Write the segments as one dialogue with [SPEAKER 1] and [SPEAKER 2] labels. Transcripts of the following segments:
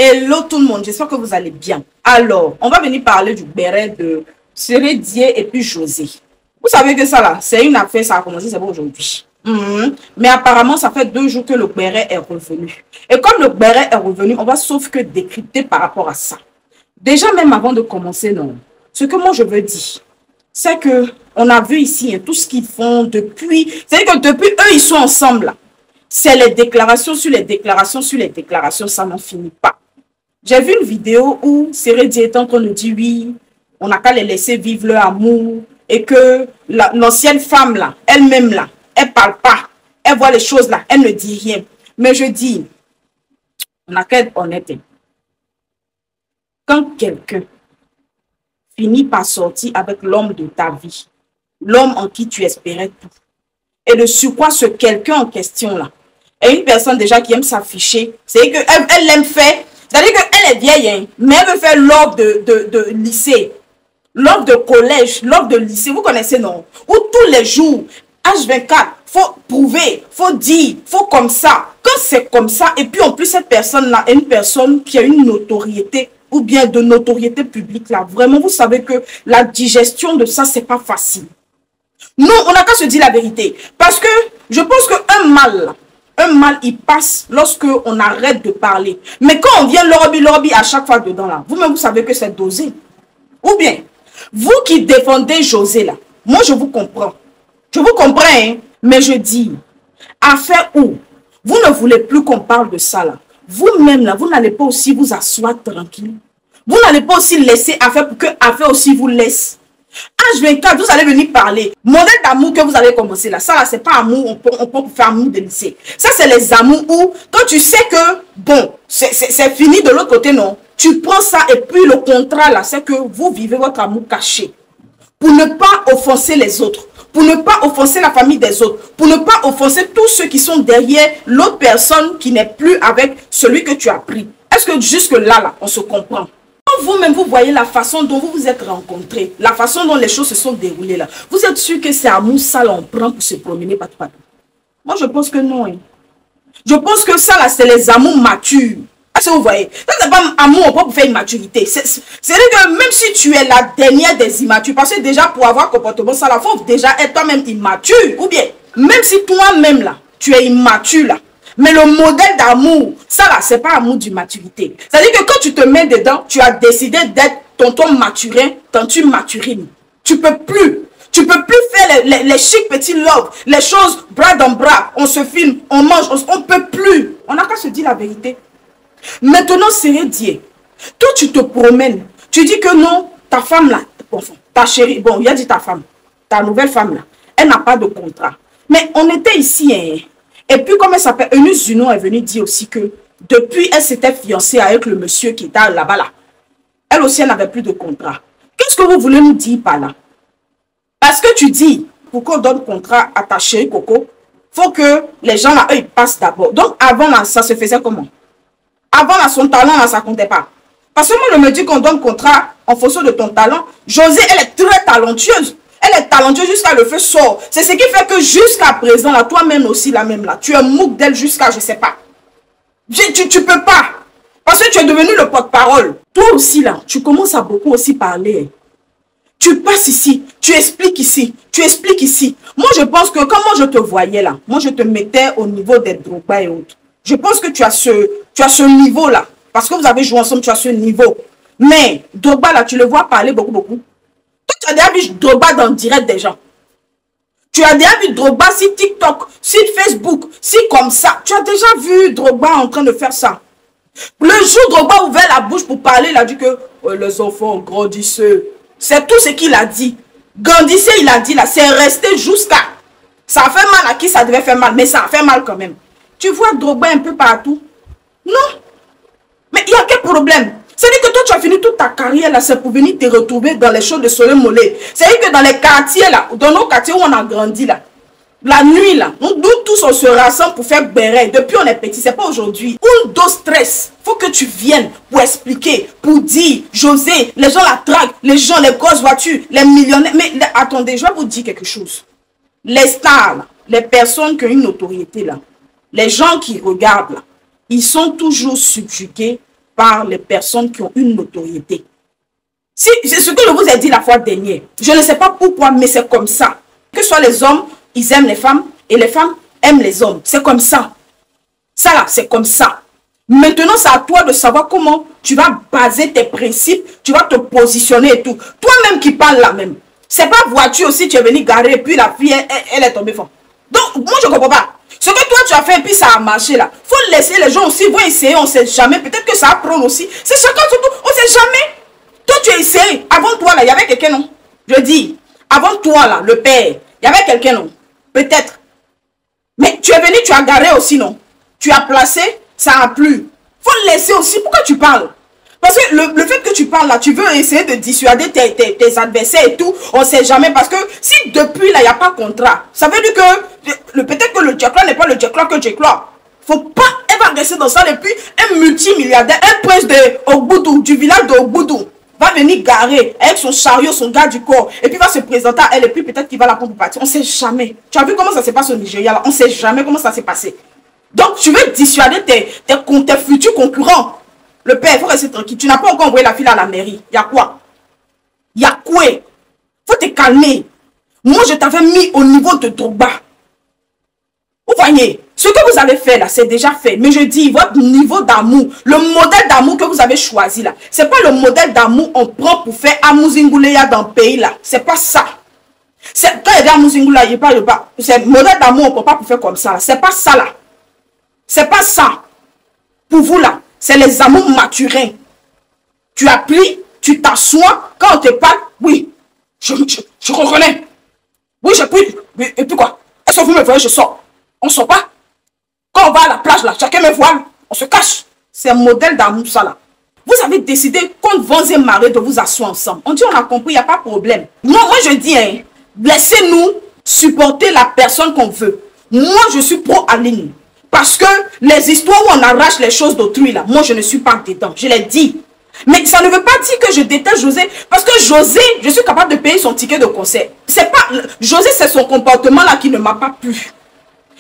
[SPEAKER 1] Hello tout le monde, j'espère que vous allez bien. Alors, on va venir parler du béret de Cyril Dié et puis José. Vous savez que ça là, c'est une affaire, ça a commencé, c'est pas aujourd'hui. Mais apparemment, ça fait 2 jours que le béret est revenu. Et comme le béret est revenu, on va sauf que décrypter par rapport à ça. Déjà, même avant de commencer, non. Ce que moi je veux dire, c'est que on a vu ici tout ce qu'ils font depuis. C'est-à-dire que depuis eux, ils sont ensemble là. C'est les déclarations sur les déclarations sur les déclarations, ça n'en finit pas. J'ai vu une vidéo où Cyril Dié est en train de dire oui, on n'a qu'à les laisser vivre leur amour et que l'ancienne femme là, elle-même là, elle parle pas, elle voit les choses là, elle ne dit rien. Mais je dis, on n'a qu'à être honnête. Quand quelqu'un finit par sortir avec l'homme de ta vie, l'homme en qui tu espérais tout, et de surcroît ce quelqu'un en question là, et une personne déjà qui aime s'afficher, c'est qu'elle l'aime faire. C'est-à-dire qu'elle est vieille, hein, mais elle veut faire l'ordre de lycée, l'ordre de collège, l'ordre de lycée. Vous connaissez, non? Où tous les jours, H24, faut prouver, faut dire, faut comme ça. Quand c'est comme ça, et puis en plus cette personne-là est une personne qui a une notoriété, ou bien de notoriété publique, là, vraiment, vous savez que la digestion de ça, c'est pas facile. Non, on n'a qu'à se dire la vérité. Parce que je pense qu'un mal, il passe lorsque on arrête de parler. Mais quand on vient lobby à chaque fois dedans là, vous-même vous savez que c'est dosé. Ou bien, vous qui défendez José là, moi je vous comprends. Je vous comprends, hein? Mais je dis, affaire où vous ne voulez plus qu'on parle de ça là. Vous-même là, vous n'allez pas aussi vous asseoir tranquille. Vous n'allez pas aussi laisser affaire pour que affaire aussi vous laisse. H24, vous allez venir parler. Modèle d'amour que vous avez commencé là. Ça là, c'est pas amour, on peut faire amour de lycée. Ça, c'est les amours où, quand tu sais que, bon, c'est fini de l'autre côté, non. Tu prends ça et puis le contrat là, c'est que vous vivez votre amour caché. Pour ne pas offenser les autres. Pour ne pas offenser la famille des autres. Pour ne pas offenser tous ceux qui sont derrière l'autre personne qui n'est plus avec celui que tu as pris. Est-ce que jusque là, on se comprend? Vous-même, vous voyez la façon dont vous vous êtes rencontrés, la façon dont les choses se sont déroulées là. Vous êtes sûr que c'est amour ça on prend pour se promener partout partout? Moi, je pense que non. Hein. Je pense que ça là, c'est les amours matures. Est-ce que vous voyez? Ça, c'est pas amour pour faire une maturité. C'est-à-dire que même si tu es la dernière des immatures, parce que déjà pour avoir comportement ça là, faut déjà être toi-même immature. Ou bien, même si toi-même là, tu es immature là, mais le modèle d'amour, ça là, c'est pas amour du maturité. C'est-à-dire que quand tu te mets dedans, tu as décidé d'être tonton maturin, tantine maturine. Tu peux plus faire les chic petits love, les choses bras dans bras, on se filme, on mange, on peut plus. On n'a qu'à se dire la vérité. Maintenant, Cyril Dié, toi tu te promènes, tu dis que non, ta femme là, ta chérie, bon, il a dit ta femme, ta nouvelle femme là, elle n'a pas de contrat. Mais on était ici, hein. Et puis, comme elle s'appelle, Eunice Junon est venue dire aussi que depuis, elle s'était fiancée avec le monsieur qui était là-bas là. Elle aussi, elle n'avait plus de contrat. Qu'est-ce que vous voulez nous dire par là? Parce que tu dis, pour qu'on donne contrat à ta chérie Coco, il faut que les gens là, eux, ils passent d'abord. Donc, avant là, ça se faisait comment? Avant là, son talent là, ça ne comptait pas. Parce que moi, je me dis qu'on donne contrat en fonction de ton talent. José, elle est très talentueuse. Elle est talentueuse jusqu'à le feu sort. C'est ce qui fait que jusqu'à présent, là, toi-même aussi, la même là, tu es moque d'elle jusqu'à, je sais pas. Tu peux pas. Parce que tu es devenu le porte-parole. Toi aussi, là, tu commences à beaucoup aussi parler. Tu passes ici, tu expliques ici, tu expliques ici. Moi, je pense que comment je te voyais là, moi, je te mettais au niveau des Drogba et autres. Je pense que tu as ce niveau-là. Parce que vous avez joué ensemble, tu as ce niveau. Mais Drogba, là, tu le vois parler beaucoup. Tu as déjà vu Drogba dans le direct des gens. Tu as déjà vu Drogba sur TikTok, sur Facebook, si comme ça. Tu as déjà vu Drogba en train de faire ça. Le jour où Drogba ouvert la bouche pour parler, il a dit que les enfants grandissent. C'est tout ce qu'il a dit. Grandissez, il a dit là. C'est resté jusqu'à. Ça a fait mal à qui ça devait faire mal, mais ça a fait mal quand même. Tu vois Drogba un peu partout? Non. Mais il y a quel problème? C'est-à-dire que toi, tu as fini toute ta carrière là, c'est pour venir te retrouver dans les choses de Soleil Mollet. C'est-à-dire que dans les quartiers là, dans nos quartiers où on a grandi là, la nuit là, nous tous on se rassemble pour faire béret. Depuis on est petit, c'est pas aujourd'hui. Un dos stress, faut que tu viennes pour expliquer, pour dire, José, les gens la traquent, les gens, les grosses voitures, les millionnaires. Mais attendez, je vais vous dire quelque chose. Les stars, là, les personnes qui ont une notoriété là, les gens qui regardent là, ils sont toujours subjugués par les personnes qui ont une notoriété. Si, c'est ce que je vous ai dit la fois dernière. Je ne sais pas pourquoi, mais c'est comme ça. Que ce soit les hommes, ils aiment les femmes et les femmes aiment les hommes. C'est comme ça. Ça là, c'est comme ça. Maintenant, c'est à toi de savoir comment tu vas baser tes principes, tu vas te positionner et tout. Toi-même qui parles là même. C'est pas voiture aussi, tu es venu garer et puis la fille, elle est tombée fort. Donc, moi, je ne comprends pas. Ce que toi, tu as fait et puis ça a marché là. Il faut laisser les gens aussi, vont essayer, on ne sait jamais. Peut-être que ça va prendre aussi. C'est chacun surtout, on ne sait jamais. Toi, tu as essayé. Avant toi là, il y avait quelqu'un, non? Je dis, avant toi là, le père, il y avait quelqu'un, non? Peut-être. Mais tu es venu, tu as garé aussi, non? Tu as placé, ça a plu. Il faut laisser aussi. Pourquoi tu parles? Parce que le fait que tu parles là, tu veux essayer de dissuader tes adversaires et tout, on ne sait jamais. Parce que si depuis là, il n'y a pas de contrat, ça veut dire que peut-être que le Djekla n'est pas le Djekla que Djekla. Faut pas, elle va rester dans ça. Et puis, un multimilliardaire, un prince de Ogbudou, du village de Ogbudou, va venir garer avec son chariot, son gars du corps, et puis va se présenter à elle, et puis peut-être qu'il va la prendre pour partir. On ne sait jamais. Tu as vu comment ça se passe au Nigeria là? On ne sait jamais comment ça s'est passé. Donc, tu veux dissuader tes futurs concurrents. Le père, il faut rester tranquille. Tu n'as pas encore envoyé la fille à la mairie. Il y a quoi? Il y a quoi? Il faut te calmer. Moi, je t'avais mis au niveau de Drogba. Vous voyez, ce que vous avez fait là, c'est déjà fait. Mais je dis, votre niveau d'amour, le modèle d'amour que vous avez choisi là, c'est pas le modèle d'amour qu'on prend pour faire Amouzinguleya dans le pays là. C'est pas ça. Quand il y a Amouzinguleya, il parle pas. C'est le modèle d'amour, on ne peut pas pour faire comme ça. C'est pas ça là. C'est pas ça. Pour vous là, c'est les amours maturins. Tu applies, tu t'assois, quand on te parle, oui, je reconnais. Oui, j'ai pris. Et puis quoi? Est-ce que vous me voyez, je sors? On ne sort pas. Quand on va à la plage là, chacun me voit, on se cache. C'est un modèle d'amour ça là. Vous avez décidé contre vents et marées de vous asseoir ensemble. On dit on a compris, il n'y a pas de problème. Moi je dis, hein, laissez-nous supporter la personne qu'on veut. Moi je suis pro-Aline. Parce que les histoires où on arrache les choses d'autrui, là, moi, je ne suis pas dedans. Je l'ai dit. Mais ça ne veut pas dire que je déteste José. Parce que José, je suis capable de payer son ticket de concert. C'est pas... José, c'est son comportement là qui ne m'a pas plu.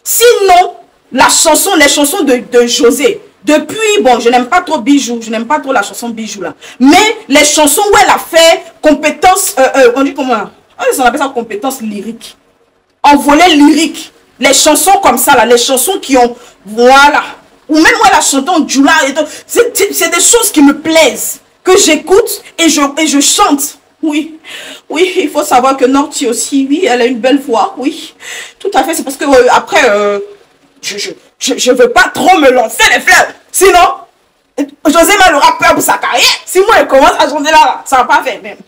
[SPEAKER 1] Sinon, les chansons de José, depuis, bon, je n'aime pas trop Bijou. Je n'aime pas trop la chanson Bijou là. Mais les chansons où elle a fait compétence... on dit comment? On appelle ça compétence lyrique. Envolée lyrique. Les chansons comme ça, là, les chansons qui ont, voilà, ou même moi la chanson en Djoula, c'est des choses qui me plaisent, que j'écoute et je chante. Oui, oui, il faut savoir que Norti aussi, oui, elle a une belle voix, oui, tout à fait, c'est parce que après, je veux pas trop me lancer les fleurs, sinon, José Mal aura peur pour sa carrière, si moi elle commence à chanter là, ça va pas faire même.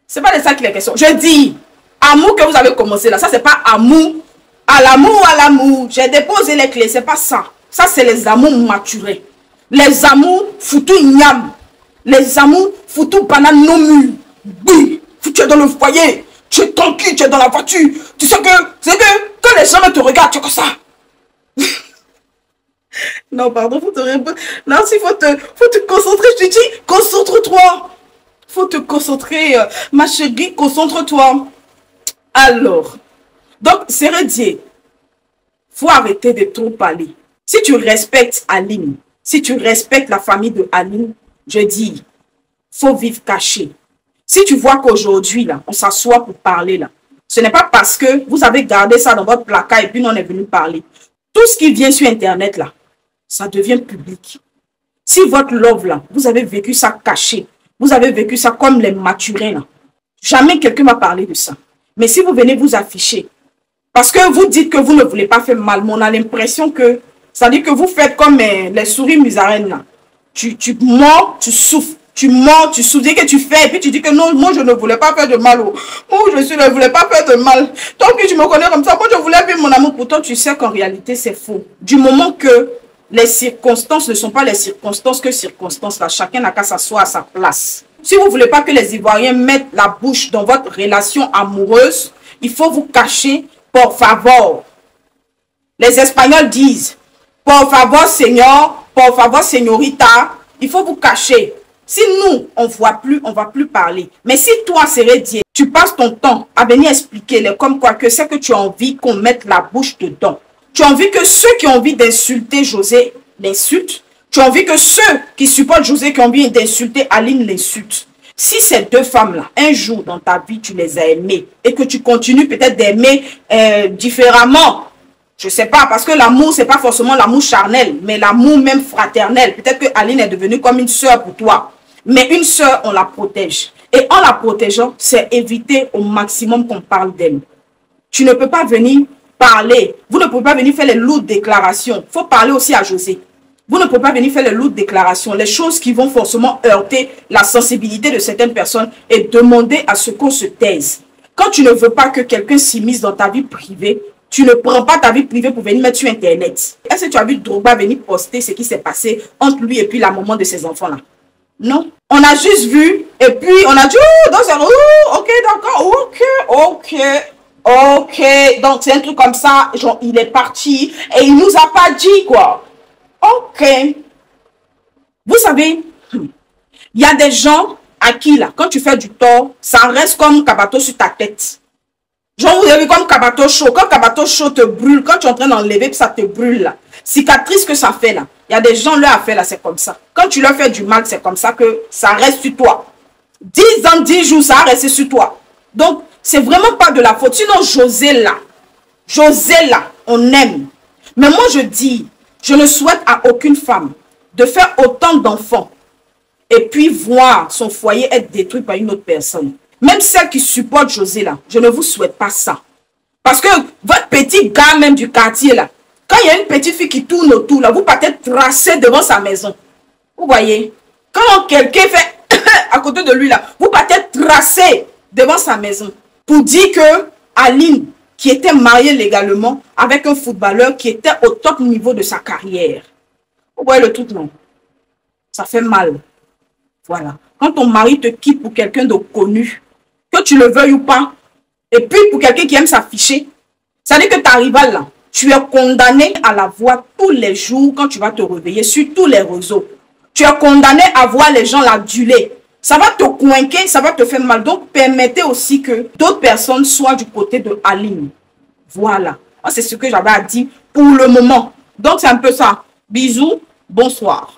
[SPEAKER 1] C'est pas de ça qu'il est question, je dis, amour que vous avez commencé là, ça c'est pas amour à l'amour, j'ai déposé les clés, c'est pas ça. Ça c'est les amours maturés. Les amours foutus ignam. Les amours foutus banane non mûr. Oui, tu es dans le foyer, tu es tranquille, tu es dans la voiture. Tu sais que les gens te regardent, tu es comme ça. Non, pardon, faut te répondre. Non, il faut te concentrer, je te dis, concentre-toi. Faut te concentrer, ma chérie, concentre-toi. Alors, donc, Sérédier, faut arrêter de trop parler. Si tu respectes Aline, si tu respectes la famille de Aline, je dis, faut vivre caché. Si tu vois qu'aujourd'hui, là, on s'assoit pour parler, là, ce n'est pas parce que vous avez gardé ça dans votre placard et puis nous, on est venu parler. Tout ce qui vient sur Internet, là, ça devient public. Si votre love, là, vous avez vécu ça caché, vous avez vécu ça comme les maturins, là, jamais quelqu'un m'a parlé de ça. Mais si vous venez vous afficher, parce que vous dites que vous ne voulez pas faire mal, mais on a l'impression que, ça dit que vous faites comme les souris musaraines là. Tu mords, tu souffres, tu mords, tu souffres, que tu fais, et puis tu dis que non, moi je ne voulais pas faire de mal. Moi je ne voulais pas faire de mal. Tant que tu me connais comme ça, moi je voulais vivre mon amour. Pourtant tu sais qu'en réalité c'est faux. Du moment que les circonstances ne sont pas les circonstances que circonstances là, chacun n'a qu'à s'asseoir à sa place. Si vous ne voulez pas que les Ivoiriens mettent la bouche dans votre relation amoureuse, il faut vous cacher. Por favor. Les Espagnols disent, por favor, Seigneur, por favor, señorita. Il faut vous cacher. Si nous, on ne voit plus, on ne va plus parler. Mais si toi, Sérédier, tu passes ton temps à venir expliquer comme quoi que c'est que tu as envie qu'on mette la bouche dedans. Tu as envie que ceux qui ont envie d'insulter José l'insultent. Tu as envie que ceux qui supportent José, qui ont envie d'insulter Aline, l'insultent. Si ces deux femmes-là, un jour dans ta vie, tu les as aimées et que tu continues peut-être d'aimer différemment, je ne sais pas, parce que l'amour, ce n'est pas forcément l'amour charnel, mais l'amour même fraternel. Peut-être que Aline est devenue comme une sœur pour toi. Mais une sœur, on la protège. Et en la protégeant, c'est éviter au maximum qu'on parle d'elle. Tu ne peux pas venir parler. Vous ne pouvez pas venir faire les lourdes déclarations. Il faut parler aussi à José. Vous ne pouvez pas venir faire les lourdes déclarations. Les choses qui vont forcément heurter la sensibilité de certaines personnes et demander à ce qu'on se taise. Quand tu ne veux pas que quelqu'un s'immisce dans ta vie privée, tu ne prends pas ta vie privée pour venir mettre sur Internet. Est-ce que tu as vu Drogba venir poster ce qui s'est passé entre lui et puis la maman de ses enfants-là? Non. On a juste vu et puis on a dit, oh, donc ok, d'accord, ok. Donc c'est un truc comme ça, genre il est parti et il nous a pas dit quoi. Ok. Vous savez, il y a des gens à qui là, quand tu fais du tort, ça reste comme Kabato sur ta tête. Genre, vous avez vu comme Kabato chaud. Quand Kabato chaud te brûle, quand tu es en train d'enlever, ça te brûle là. Cicatrice que ça fait là. Il y a des gens, leur affaire là, c'est comme ça. Quand tu leur fais du mal, c'est comme ça que ça reste sur toi. 10 ans, 10 jours, ça a resté sur toi. Donc, c'est vraiment pas de la faute. Sinon, José là, on aime. Mais moi, je dis, je ne souhaite à aucune femme de faire autant d'enfants et puis voir son foyer être détruit par une autre personne. Même celle qui supporte José là, je ne vous souhaite pas ça. Parce que votre petit gars même du quartier là, quand il y a une petite fille qui tourne autour là, vous partez tracer devant sa maison. Vous voyez? Quand quelqu'un fait à côté de lui là, vous partez tracer devant sa maison pour dire que Aline, qui était mariée légalement avec un footballeur qui était au top niveau de sa carrière. Vous voyez le truc non? Ça fait mal. Voilà. Quand ton mari te quitte pour quelqu'un de connu, que tu le veuilles ou pas, et puis pour quelqu'un qui aime s'afficher, ça veut dire que tu arrives là, tu es condamné à la voir tous les jours quand tu vas te réveiller sur tous les réseaux. Tu es condamné à voir les gens l'aduler. Ça va te coinquer, ça va te faire mal. Donc, permettez aussi que d'autres personnes soient du côté de Aline. Voilà. C'est ce que j'avais à dire pour le moment. Donc, c'est un peu ça. Bisous, bonsoir.